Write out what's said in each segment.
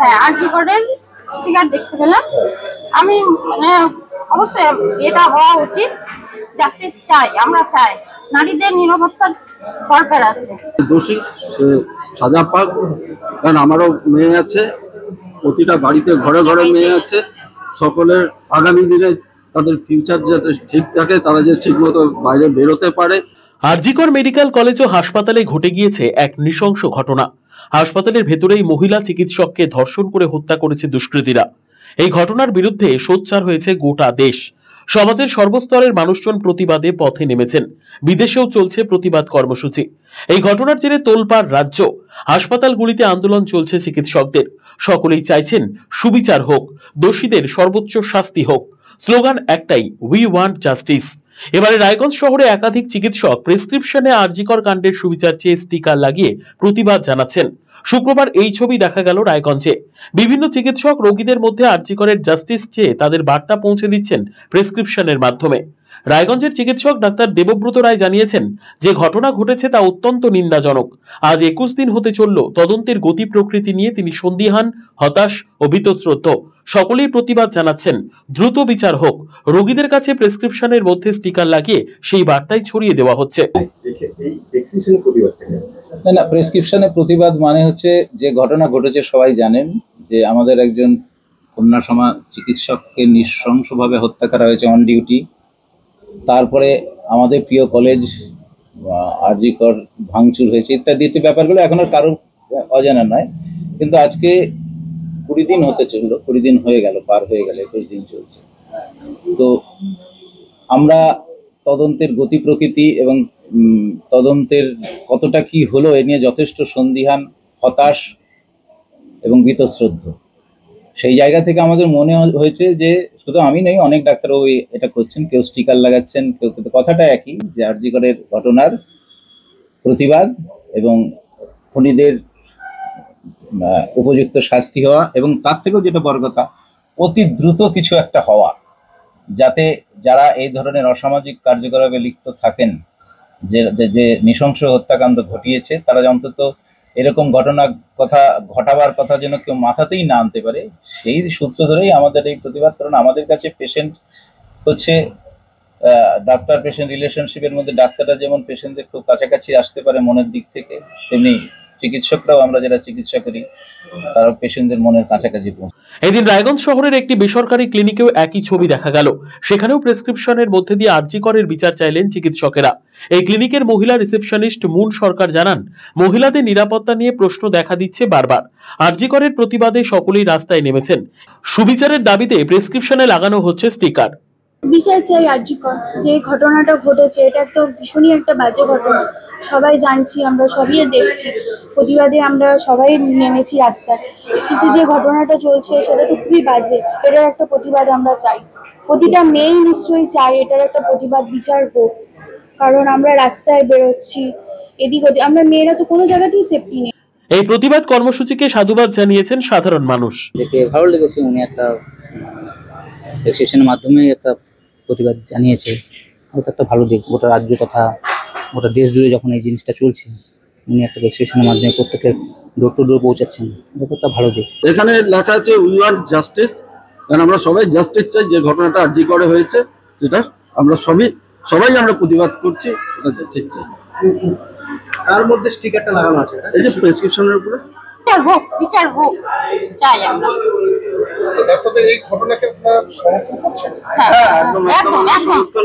হ্যাঁ, আরজি করের স্টিকার দেখতে পেলাম। আমি মানে অবশ্যই এটা হওয়া উচিত, জাস্টিস চাই, আমরা চাই, নারীদের নিরাপত্তার দরকার আছে। দোষী সে সাজা পাক, কারণ আমারও মেয়ে আছে, প্রতিটা বাড়িতে ঘরে ঘরে মেয়ে আছে। সকলের আগামী দিনে তাদের ফিউচার যাতে ঠিক থাকে, তারা যে ঠিক মতো বাইরে বেরোতে পারে। আরজি কর মেডিকেল কলেজ ও হাসপাতালে ঘটে গিয়েছে এক নৃশংস ঘটনা। হাসপাতালের ভেতরেই মহিলা চিকিৎসককে ধর্ষণ করে হত্যা করেছে দুষ্কৃতীরা। এই ঘটনার বিরুদ্ধে সোচ্চার হয়েছে গোটা দেশ। সমাজের সর্বস্তরের মানুষজন প্রতিবাদে পথে নেমেছেন। বিদেশেও চলছে প্রতিবাদ কর্মসূচি। এই ঘটনার জেরে তোলপাড় রাজ্য। হাসপাতালগুলিতে আন্দোলন চলছে চিকিৎসকদের। সকলেই চাইছেন সুবিচার হোক, দোষীদের সর্বোচ্চ শাস্তি হোক। স্লোগান একটাই, উই ওয়ান্ট জাস্টিস। এবারে রায়গঞ্জ শহরে একাধিক চিকিৎসক প্রেসক্রিপশনে আরজি কর কাণ্ডের সুবিচার চেয়ে স্টিকার লাগিয়ে প্রতিবাদ জানাচ্ছেন। শুক্রবার এই ছবি দেখা গেল রায়গঞ্জে। বিভিন্ন চিকিৎসক রোগীদের মধ্যে আরজি করের জাস্টিস চেয়ে তাদের বার্তা পৌঁছে দিচ্ছেন প্রেসক্রিপশনের মাধ্যমে। রায়গঞ্জের চিকিৎসক ডাক্তার দেবব্রত রায় জানিয়েছেন, যে ঘটনা ঘটেছে তা অত্যন্ত নিন্দাজনক। আজ 21 দিন হতে চলল তদন্তের গতি প্রকৃতি নিয়ে তিনি সন্দিহান, হতাশ ও বীতশ্রদ্ধ। সকলেই প্রতিবাদ জানাচ্ছেন, দ্রুত বিচার হোক। রোগীদের কাছে প্রেসক্রিপশনের মধ্যে স্টিকার লাগিয়ে সেই বার্তাই ছড়িয়ে দেওয়া হচ্ছে। না, প্রেসক্রিপশনে প্রতিবাদ মানে হচ্ছে যে ঘটনা ঘটেছে সবাই জানেন যে আমাদের একজন কন্যা সমাজ চিকিৎসককে নৃশংসভাবে হত্যা করা হয়েছে অন ডিউটি। তারপরে আমাদের প্রিয় কলেজ আরজি কর ভাঙচুর হয়েছে ইত্যাদি ব্যাপারগুলো এখন আর কারোর অজানা নয়। কিন্তু আজকে 20 দিন হতে চললো, 20 দিন হয়ে গেল, পার হয়ে গেল, 21 দিন চলছে। তো আমরা তদন্তের গতি প্রকৃতি এবং তদন্তের কতটা কি হলো এ নিয়ে যথেষ্ট সন্দিহান, হতাশ এবং বীতশ্রদ্ধ। সেই জায়গা থেকে আমাদের মনে হয়েছে যে শুধু আমি নই, অনেক ডাক্তারবাবু এটা করছেন, কেউ স্টিকার লাগাচ্ছেন, কেউ, কিন্তু কথাটা একই যে আরজি করের ঘটনার প্রতিবাদ এবং খুনিদের উপযুক্ত শাস্তি হওয়া, এবং তার থেকেও যেটা বড় কথা, অতি দ্রুত কিছু একটা হওয়া, যাতে যারা এই ধরনের অসামাজিক কার্যকলাপে লিপ্ত থাকেন, যে নৃশংস হত্যাকাণ্ড ঘটিয়েছে, তারা অন্তত এরকম ঘটাবার কথা যেন কেউ মাথাতেই না আনতে পারে, সেই সূত্র ধরেই আমাদের এই প্রতিবাদ। কারণ আমাদের কাছে পেশেন্ট হচ্ছে ডাক্তার পেশেন্ট রিলেশনশিপের মধ্যে ডাক্তাররা যেমন পেশেন্টদের খুব কাছাকাছি আসতে পারে মনের দিক থেকে, তেমনি চিকিৎসকরাও, আমরা যারা চিকিৎসা করি, তারাও পেশেন্টদের মনের কাছাকাছি পৌঁছে। এদিন রায়গঞ্জ শহরের একটি বেসরকারি ক্লিনিকেও একই ছবি দেখা গেল। সেখানেও প্রেসক্রিপশনের মধ্যে দিয়ে আরজি করের বিচার চাইলেন চিকিৎসকেরা। এই ক্লিনিকের মহিলা রিসেপশনিস্ট মুন সরকার জানান, মহিলাদের নিরাপত্তা নিয়ে প্রশ্ন দেখা দিচ্ছে বারবার। আরজি করের প্রতিবাদে সকলেই রাস্তায় নেমেছেন। সুবিচারের দাবিতে প্রেসক্রিপশনে লাগানো হচ্ছে স্টিকার। বিচার চাই আরজি কর। যে ঘটনাটা ঘটেছে এটা একটা ভীষণই একটা বাজে ঘটনা, সবাই জানছি, আমরা সবই দেখছি, প্রতিবাদে আমরা সবাই নেমেছি রাস্তায়। কিন্তু যে ঘটনাটা চলছে সেটা তো খুবই বাজে, এটার একটা প্রতিবাদ আমরা চাই। প্রতিটা মেয়েই নিশ্চয়ই চাই এটার একটা প্রতিবাদ, বিচার হোক। কারণ আমরা রাস্তায় বেরোচ্ছি, এদিক ওদিক, আমরা মেয়েরা তো কোনো জায়গাতেই সেফটি নেই। এই প্রতিবাদ কর্মসূচিকে সাধুবাদ জানিয়েছেন সাধারণ মানুষ। দেখে ভালো লেগেছে, উনি একটা এক্সিবিশনের মাধ্যমে একটা প্রতিবাদ জানিয়েছে, ওটা একটা ভালো দিক। গোটা রাজ্য তথা গোটা দেশ জুড়ে যখন এই জিনিসটা চলছে, উনি একটা এক্সিবিশনের মাধ্যমে প্রত্যেকের ডোর টু ডোর পৌঁছাচ্ছেন, এটা একটা ভালো দিক। এখানে লেখা আছে উই ওয়ান্ট জাস্টিস, কারণ আমরা সবাই জাস্টিস চাই। যে ঘটনাটা আরজি করে হয়েছে, যেটা আমরা সবাই আমরা প্রতিবাদ করছি, এটা জাস্টিস চাই। তার মধ্যে স্টিকারটা লাগানো আছে, এই যে প্রেসক্রিপশনের উপরে বিচার হোক চাই আমরা। এই ঘটনাকে আপনারা সমর্থন করছেন? হ্যাঁ, একদম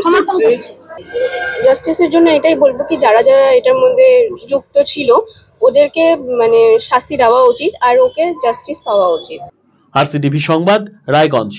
সমর্থন করছি। জাস্টিসের জন্য এটাই বলবো কি যারা যারা এটার মধ্যে যুক্ত ছিল ওদেরকে মানে শাস্তি দেওয়া উচিত, আর ওকে জাস্টিস পাওয়া উচিত। আরসিটিভি সংবাদ, রায়গঞ্জ।